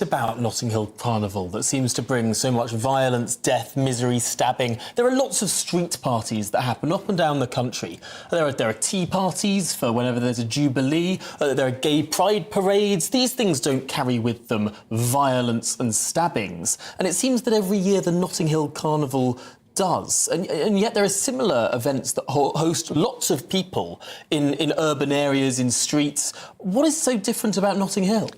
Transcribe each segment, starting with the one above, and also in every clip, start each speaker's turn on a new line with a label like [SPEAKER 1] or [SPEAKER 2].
[SPEAKER 1] About Notting Hill Carnival that seems to bring so much violence, death, misery, stabbing. There are lots of street parties that happen up and down the country. There are tea parties for whenever there's a jubilee. There are gay pride parades. These things don't carry with them violence and stabbings. And it seems that every year the Notting Hill Carnival does. And yet there are similar events that host lots of people in urban areas, in streets. What is so different about Notting Hill?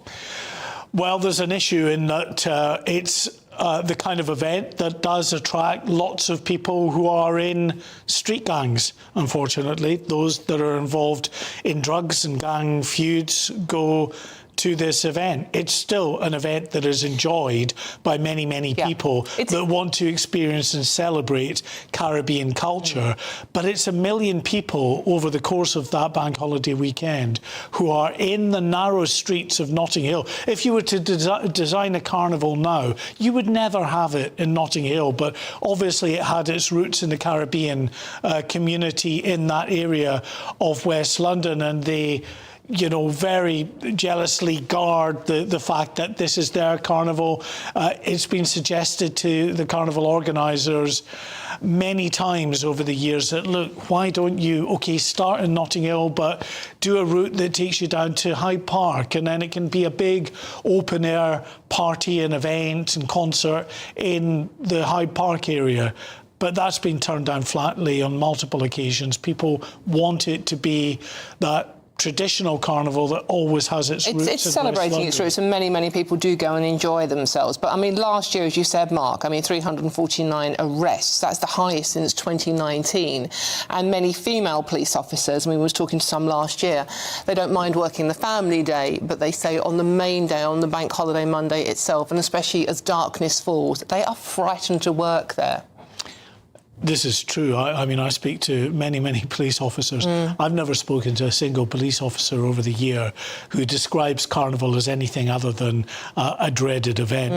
[SPEAKER 2] Well, there's an issue in that it's the kind of event that does attract lots of people who are in street gangs, unfortunately. Those that are involved in drugs and gang feuds go to this event. It's still an event that is enjoyed by many, many people that want to experience and celebrate Caribbean culture. But it's 1 million people over the course of that bank holiday weekend who are in the narrow streets of Notting Hill. If you were to design a carnival now, you would never have it in Notting Hill, but obviously it had its roots in the Caribbean community in that area of West London, and they very jealously guard the fact that this is their carnival. It's been suggested to the carnival organisers many times over the years that, look, why don't you, start in Notting Hill, but do a route that takes you down to Hyde Park, and then it can be a big open-air party and event and concert in the Hyde Park area. But that's been turned down flatly on multiple occasions. People want it to be that traditional carnival that always has its roots.
[SPEAKER 3] It's celebrating its roots, and many, many people do go and enjoy themselves. But, I mean, last year, as you said, Mark, 349 arrests. That's the highest since 2019. And many female police officers, we was talking to some last year, they don't mind working the family day, but they say on the main day, on the bank holiday Monday itself, and especially as darkness falls, they are frightened to work there.
[SPEAKER 2] This is true. I mean, I speak to many, many police officers. I've never spoken to a single police officer over the year who describes Carnival as anything other than a dreaded event.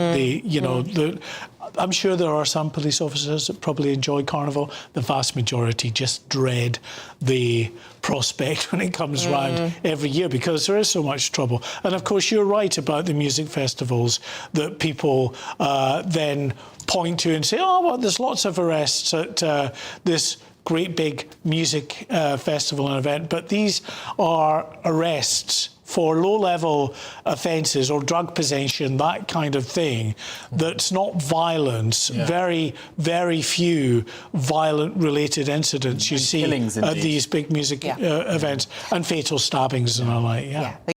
[SPEAKER 2] I'm sure there are some police officers that probably enjoy Carnival. The vast majority just dread the prospect when it comes round every year, because there is so much trouble. And of course, you're right about the music festivals that people then point to and say, oh, well, there's lots of arrests at this great big music festival and event, but these are arrests for low-level offences or drug possession, that kind of thing, that's not violence. Very, very few violent-related incidents you see at these big music events, and fatal stabbings and the like.